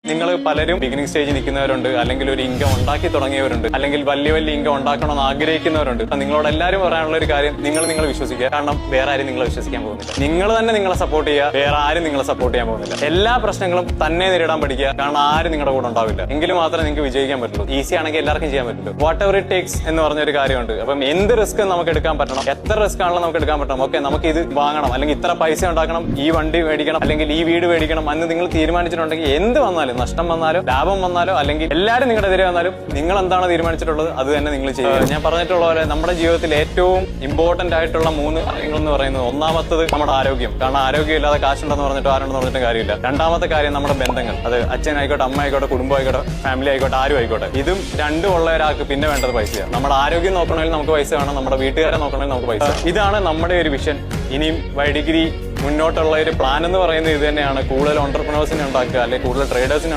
നിങ്ങൾ പലരും ബിഗിനിങ് സ്റ്റേജിൽ നിൽക്കുന്നവരുണ്ട്, അല്ലെങ്കിൽ ഒരു ഇൻകം ഉണ്ടാക്കി തുടങ്ങിയവരുണ്ട്, അല്ലെങ്കിൽ വലിയ ഇൻകം ഉണ്ടാക്കണമെന്ന് ആഗ്രഹിക്കുന്നവരുണ്ട്. അപ്പൊ നിങ്ങളോട് എല്ലാവരും പറയാനുള്ള ഒരു കാര്യം, നിങ്ങൾ വിശ്വസിക്കുക. കാരണം വേറെ ആരും നിങ്ങളെ വിശ്വസിക്കാൻ പോകുന്നില്ല. നിങ്ങൾ തന്നെ നിങ്ങളെ സപ്പോർട്ട് ചെയ്യുക, വേറെ ആരും നിങ്ങളെ സപ്പോർട്ട് ചെയ്യാൻ പോകുന്നില്ല. എല്ലാ പ്രശ്നങ്ങളും തന്നെ നേരിടാൻ പഠിക്കുക. കാരണം ആരും നിങ്ങളുടെ കൂടെ ഉണ്ടാവില്ല. എങ്കിൽ മാത്രമേ നിങ്ങൾക്ക് വിജയിക്കാൻ പറ്റുള്ളൂ. ഈസി ആണെങ്കിൽ എല്ലാവർക്കും ചെയ്യാൻ പറ്റുള്ളൂ. വാട്ട് എവർ ഇറ്റ് ടേക്സ് എന്ന് പറഞ്ഞൊരു കാര്യമുണ്ട്. അപ്പം എന്ത് റിസ്ക് നമുക്ക് എടുക്കാൻ പറ്റണം, എത്ര റിസ്ക് ആണല്ലോ നമുക്ക് എടുക്കാൻ പറ്റണം. ഓക്കെ, നമുക്ക് ഇത് വാങ്ങണം, അല്ലെങ്കിൽ ഇത്ര പൈസ ഉണ്ടാക്കണം, ഈ വണ്ടി മേടിക്കണം, അല്ലെങ്കിൽ ഈ വീട് മേടിക്കണം എന്ന് നിങ്ങൾ തീരുമാനിച്ചിട്ടുണ്ടെങ്കിൽ എന്ത് വന്നാലും, നഷ്ടം വന്നാലോ ലാഭം വന്നാലോ, അല്ലെങ്കിൽ എല്ലാവരും നിങ്ങളുടെ എതിരെ വന്നാലും, നിങ്ങൾ എന്താണോ തീരുമാനിച്ചിട്ടുള്ളത് അത് തന്നെ നിങ്ങൾ ചെയ്യുക. ഞാൻ പറഞ്ഞിട്ടുള്ള പോലെ നമ്മുടെ ജീവിതത്തിൽ ഏറ്റവും ഇമ്പോർട്ടന്റ് ആയിട്ടുള്ള 3 കാര്യങ്ങൾ എന്ന് പറയുന്നത്, ഒന്നാമത്തത് നമ്മുടെ ആരോഗ്യം. കാരണം ആരോഗ്യം ഇല്ലാതെ കാശുണ്ടെന്ന് പറഞ്ഞിട്ട് ആരുണ്ടെന്ന് പറഞ്ഞിട്ട് കാര്യമില്ല. രണ്ടാമത്തെ കാര്യം നമ്മുടെ ബന്ധങ്ങൾ. അത് അച്ഛനായിക്കോട്ടെ, അമ്മ ആയിക്കോട്ടെ, കുടുംബം ആയിക്കോട്ടെ, ഫാമിലി ആയിക്കോട്ടെ, ആരും ആയിക്കോട്ടെ. ഇതും രണ്ടും ഉള്ള ഒരാൾക്ക് പിന്നെ വേണ്ടത് പൈസയാണ്. നമ്മുടെ ആരോഗ്യം നോക്കണമെങ്കിൽ നമുക്ക് പൈസ വേണം, നമ്മുടെ വീട്ടുകാരെ നോക്കണമെങ്കിൽ നമുക്ക് പൈസ. ഇതാണ് നമ്മുടെ ഒരു വിഷൻ. ഇനിയും വൈഡിഗ്രി മുന്നോട്ടുള്ള ഒരു പ്ലാൻ എന്ന് പറയുന്നത് ഇത് തന്നെയാണ്. കൂടുതൽ ഓണ്ടർപ്രണേഴ്സിനെ ഉണ്ടാക്കുക, അല്ലെങ്കിൽ കൂടുതൽ ട്രേഡേഴ്സിനെ